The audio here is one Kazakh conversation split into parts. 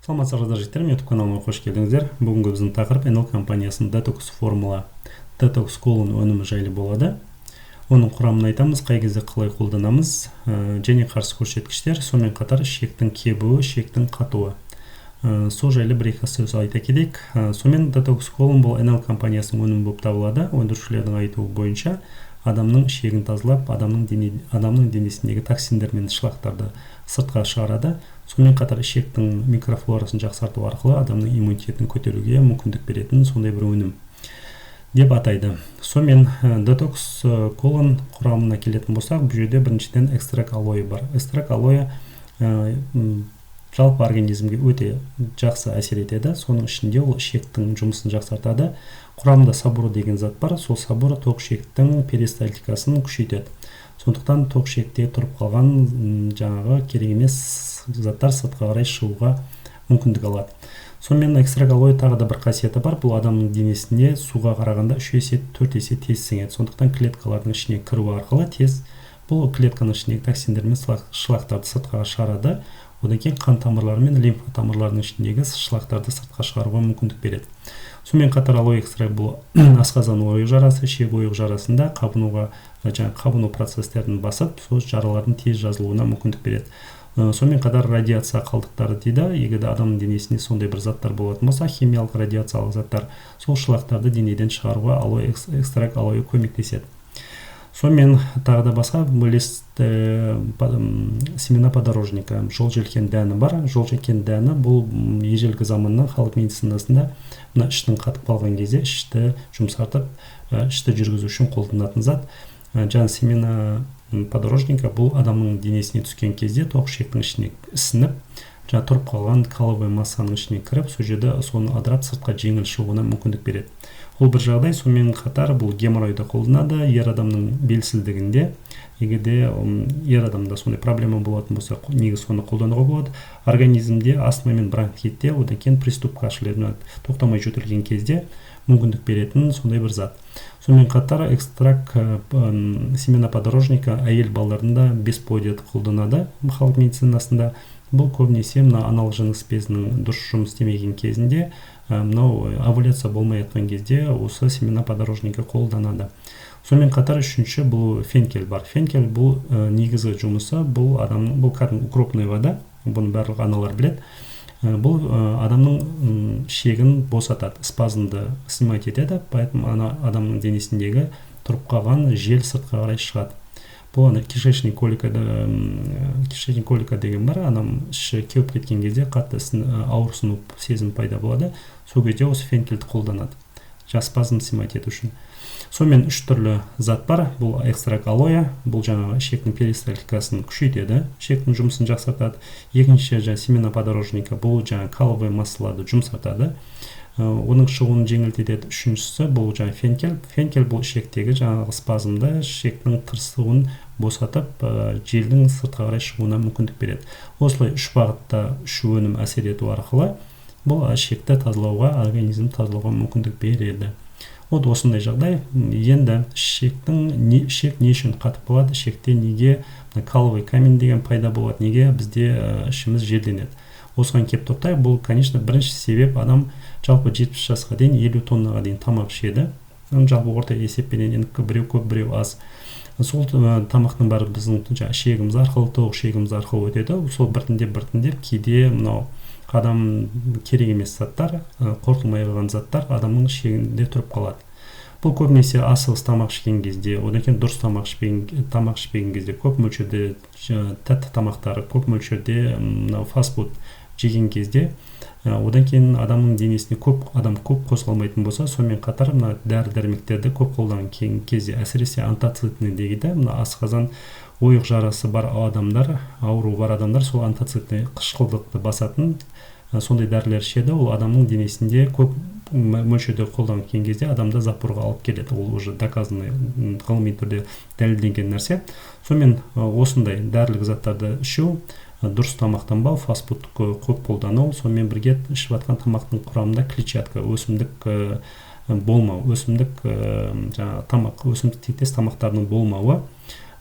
Саламатсыздар жігіттер, YouTube каналыма қош келдіңіздер. Бүгінгі біздің тақырып NL компаниясының Detox формула Detox колон өнімі жайлы болады. Оның құрамын айтамыз, қай кезде қалай қолданамыз, және қарсы көрсеткіштер, сонымен қатар шектің кебуі, шектің қатуы. Сол жайлы бір-екі сөз айта кетейік. Сонымен Detox колон бұл NL компаниясының өнімі болып табылады. Өндірушілердің айтуы бойынша адамның шегін тазалап, адамның денесіндегі токсиндер мен шлактарды сыртқа шығарады. Сонымен қатар ішектің микрофлорасын жақсарту арқылы адамның иммунитетін көтеруге мүмкіндік беретін сондай бір өнім деп атайды. Сонымен детокс колон құрамына келетін болсақ, бұл жерде біріншіден экстракт алоэ бар. Экстракт алоэ жалпы организмге өте жақсы әсер етеді. Соның ішінде ол ішектің жұмысын жақсартады. Құрамында сабуро деген зат бар. Сол сабуро тоқ ішектің перистальтикасын күшейтеді. Сондықтан тоқ ішекте тұрып қалған жаңағы керек емес заттар сыртқа қарай шығуға мүмкіндік алады. Сонымен экстракт алоэ тағы да бір қасиеті бар. Бұл адамның денесіне суға қарағанда 3 есе 4 есе тез сіңеді. Сондықтан клеткалардың ішіне кіру арқылы тез бұл клетканың ішіндегі токсиндер мен шлактарды сыртқа шығарады. Одан кейін қан тамырлары мен лимфа тамырларының ішіндегі шлактарды сыртқа шығаруға мүмкіндік береді. Сонымен қатар алоэ экстракт бұл асқазан ойық жарасы, ішек ойық жарасында қабыну процестерін басып, сол жаралардың тез жазылуына мүмкіндік береді. Сонымен қатар радиация қалдықтары дейді. Егер адамның денесінде сондай бір заттар болатын болса, химиялық радиациялық заттар сол шлактарды денеден шығаруға алоэ экстракт алоэ көмектеседі. Сонымен тағы да басқа семена подорожника, жол желкен дәні бар. Жол желкен дәні бұл ежелгі заманнан халық медицинасында мына іштің қатып қалған кезде ішті жұмсартып, ішті жүргізу үшін қолданатын зат. Жаңа семена подорожника бұл адамның денесіне түскен кезде тоқ ішектің ішіне ісініп, жаңа тұрып қалған каловый массаның ішіне кіріп, сол жерде соны адырап сыртқа жеңіл шығуына мүмкіндік береді. Ол бір жағдай. Сонымен қатар бұл геморройда қолданады. Ер адамның белсіздігінде, егерде ер адамда сондай проблема болатын болса, негізі соны қолдануға болады. Организмде астма мен бронхитте, одан кейін приступ кашлеріне тоқтамай жөтелген кезде мүмкіндік беретін сондай бір зат. Сонымен қатар экстракт семена подорожника әйел балаларында бесплодиеті қолданады. Халық медицинасында бұл көбінесе аналық жыныс безінің дұрыс жұмыс істемеген кезінде, мынау овуляция болмай жатқан кезде осы семена подорожника қолданады. Сонымен қатар үшінші бұл фенкель бар. Фенкель бұл негізгі жұмысы, бұл кәдімгі укропная вода, бұны барлық аналар біледі. Бұл адамның шегін босатады, спазмды снимать етеді, поэтому адамның денесіндегі тұрып қалған жел сыртқа қарай шығады. Бұл кишечный колика деген бар, адам іші кеуіп кеткен кезде қатты ауырсыну сезім пайда болады. Сол кезде осы фенкельді қолданады, спазм снимать ету үшін. Сонымен 3 түрлі зат бар. Бұл экстракт алоэ, бұл жаңағы ішектің перистальтикасын күшейтеді, ішектің жұмысын жақсартады. Екінші семена подорожника, бұл жаңағы каловый массаларды жұмсартады, оның шығуын жеңілдетеді. Үшіншісі бұл жаңағы фенкель. Фенкель бұл ішектегі жаңағы спазмды, ішектің тырысуын босатып, желдің сыртқа қарай шығуына мүмкіндік береді. Осылай 3 бағытта 3 өнім әсер ету арқылы бұл ішекті тазалауға, организм тазалауға мүмкіндік береді. Вот осындай жағдай. Енді ішек не үшін қатып болады, ішекте неге каловый камень деген пайда болады, неге бізде ішіміз желденеді. Осыған кеп тоқтайық. Бұл, конечно, бірінші себеп адам жалпы 70 жасқа дейін 50 тоннаға дейін тамақ ішеді. Жалпы орта есеппенен біреу көп, біреу аз. Сол тамақтың бәрі біздің ішегіміз арқылы, тоқ ішегіміз арқылы өтеді. Сол біртіндеп кейде мынау адам керек емес заттар, қорытылмай қалған заттар адамның ішегінде тұрып қалады. Бұл көбінесе асығыс тамақ ішкен кезде, одан кейін дұрыс тамақ ішпеген кезде, көп мөлшерде тәтті тамақтары, көп мөлшерде фастфуд жеген кезде, одан кейін адамның денесіне адам көп қозғалмайтын болса, сонымен қатар дәрі-дәрмектерді көп қолданған кезде, әсіресе антоциклин дейді, асқазан ойық жарасы бар адамдар, ауру бар адамдар сол антоциклин қышқылдықты басатын сондай дәрілер ішеді. Ол адамның денесінде көп мөлшерде қолданған кезде адамда запорға алып келеді. Ол уже доказанный, ғылыми түрде дәлелденген нәрсе. Сонымен осындай дәрілік заттарды ішу, дұрыс тамақтанбау, фастфуд көп қолдану, сонымен бірге ішіп жатқан тамақтың құрамында клетчатка, өсімдік болмау, өсімдік тектес тамақтарының болмауы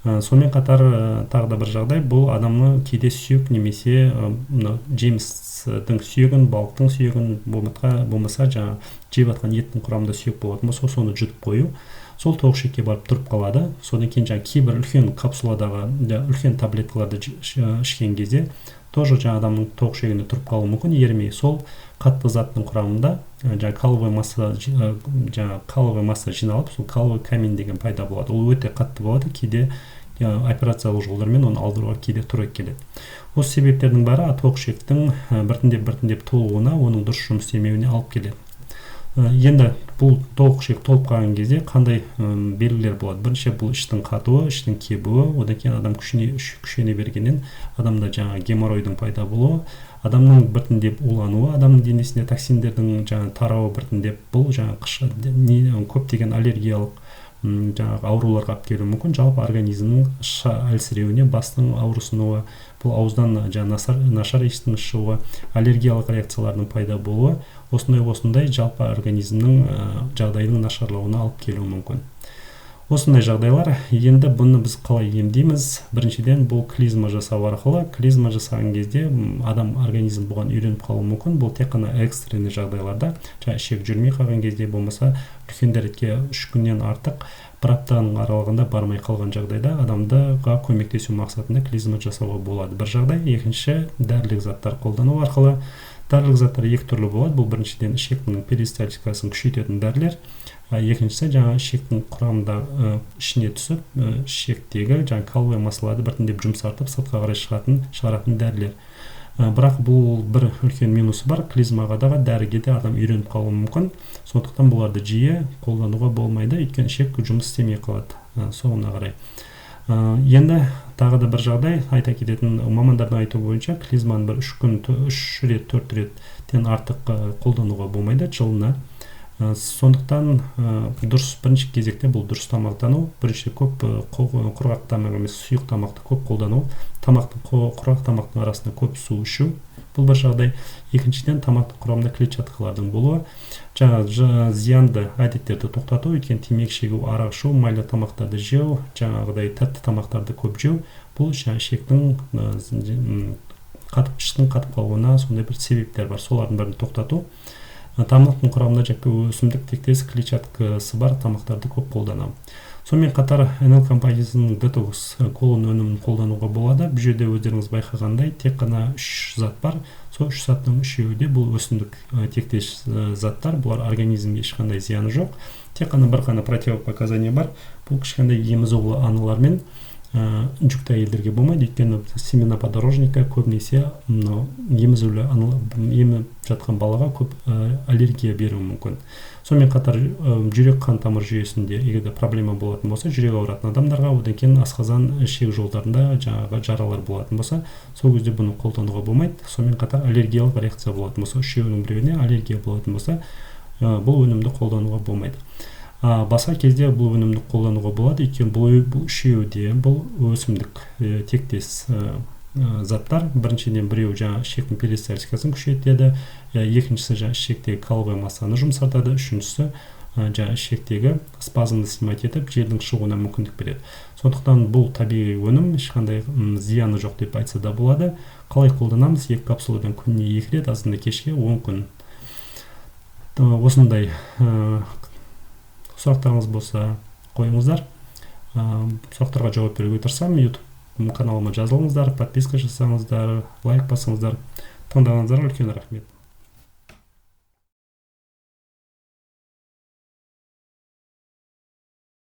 Сонымен қатар тағы да бір жағдай, бұл адамның кейде сүйек немесе жемістің сүйегін, балықтың сүйегін, болмаса жаңа жеп жатқан еттің құрамында сүйек болатын болса, соны жұтып қою, сол тоқ ішекке барып тұрып қалады. Содан кейін жаңа кейбір үлкен капсуладағы үлкен таблеткаларды ішкен кезде тоже жаңа адамның тоқ ішегінде тұрып қалуы мүмкін, ерімей. Сол қатты заттың құрамында жаңа каловый масса жиналып, сол каловый камень деген пайда болады. Ол өте қатты болады, кейде операциялық жолдармен оны алдыруға кейде тура келеді. Осы себептердің бәрі тоқ ішектің біртіндеп толуына, оның дұрыс жұмыс істемеуіне алып келеді. Енді бұл тоқ ішек толып қалған кезде қандай белгілер болады? Бірінші, бұл іштің қатуы, іштің кебуі, одан кейін адам күшене бергеннен адамда жаңа геморройдың пайда болуы, адамның біртіндеп улануы, адамның денесінде токсиндердің жаңа тарауы біртіндеп, бұл жаңа көптеген аллергиялық жаңағы ауруларға алып келуі мүмкін. Жалпы организмнің әлсіреуіне, бастың ауырсынуы, бұл ауыздан нашар иістің шығуы, аллергиялық реакциялардың пайда болуы, осындай жалпы организмнің жағдайының нашарлауына алып келуі мүмкін. Осындай жағдайлар, енді бұны біз қалай емдейміз? Біріншіден, бұл клизма жасау арқылы. Клизма жасаған кезде адам организм бұған үйреніп қалуы мүмкін. Бұл тек қана экстренный жағдайларда, ішек жүрмей қалған кезде, болмаса үлкен дәретке 3 күннен артық бір аптаның аралығында бармай қалған жағдайда адамдыға көмектесу мақсатында клизма жасауға болады. Бір жағдай. Екінші, дәрілік заттар қолдану арқылы. Дәрілік заттар екі түрлі болады. Бұл біріншіден ішектің перистальтикасын күшейтетін дәрілер. Екіншісі, жаңа ішектің құрамында ішіне түсіп, ішектегі жаңа каловый массаларды біртіндеп жұмсартып, сыртқа қарай шығаратын дәрілер. Бірақ бұл бір үлкен минусы бар. Клизмаға дәріге де адам үйреніп қалуы мүмкін. Сондықтан бұларды жиі қолдануға болмайды, өйткені ішек жұмыс істемей қалады соңына қарай. Енді тағы да бір жағдай, айта кететін мамандардың айтуы бойынша, клизманы бір 3 рет, 4 реттен артық қолдануға болмайды жылына. Сондықтан дұрыс бірінші кезекте бұл дұрыс тамақтану. Бірінші көп құрғақ тамақ емес, сұйық тамақты көп қолдану, құрғақ тамақтың арасында көп су ішу. Бұл бір жағдай. Екіншіден, тамақтың құрамында клетчаткалардың болуы, жаңа зиянды әдеттерді тоқтату, өйткені темекі шегу, арақ ішу, майлы тамақтарды жеу, жаңағыдай тәтті тамақтарды көп жеу, бұл ішектің қатып қалуына сондай бір себептер бар. Солардың бәрін тоқтату. Тамақтың құрамында өсімдік тектес клетчаткасы бар тамақтарды көп қолданамын. Сонымен қатар NL компаниясының детокс колон өнімін қолдануға болады. Бұл жерде өздеріңіз байқағандай тек қана 3 зат бар. Сол 3 заттың 3-еуі де бұл өсімдік тектес заттар. Бұлар организмге ешқандай зияны жоқ. Тек қана бір ғана противопоказания бар. Бұл кішкентай емізоғлы аналармен жүкті әйелдерге болмайды, өйткені семена подорожника көбінесе еміп жатқан балаға көп аллергия беруі мүмкін. Сонымен қатар жүрек қан тамыр жүйесінде егер проблема болатын болса, жүрек ауыратын адамдарға, одан кейін асқазан ішек жолдарында жаңағы жаралар болатын болса, сол кезде бұны қолдануға болмайды. Сонымен қатар аллергиялық реакция болатын болса, үшеуінің біреуіне аллергия болатын болса, бұл өнімді қолдануға болмайды. Басқа кезде бұл өнімді қолдануға болады, өйткені бұл үшеуде бұл өсімдік тектес заттар. Біріншіден біреу жаңа ішектің перистальтикасын күшейтеді, екіншісі жаңа ішектегі каловый массаны жұмсартады, үшіншісі жаңа ішектегі спазмды снимать етіп, желдің шығуына мүмкіндік береді. Сондықтан бұл табиғи өнім, ешқандай зияны жоқ деп айтса да болады. Қалай қолданамыз? 2 капсуладан күніне 2 рет, азында кешке 10 күн. Осындай сұрақтарыңыз болса қойыңыздар. Сұрақтарға жауап беруге тырысамын. YouTube каналыма жазылыңыздар, подписка жасаңыздар, лайк басыңыздар. Тыңдағаныңызға үлкен рахмет.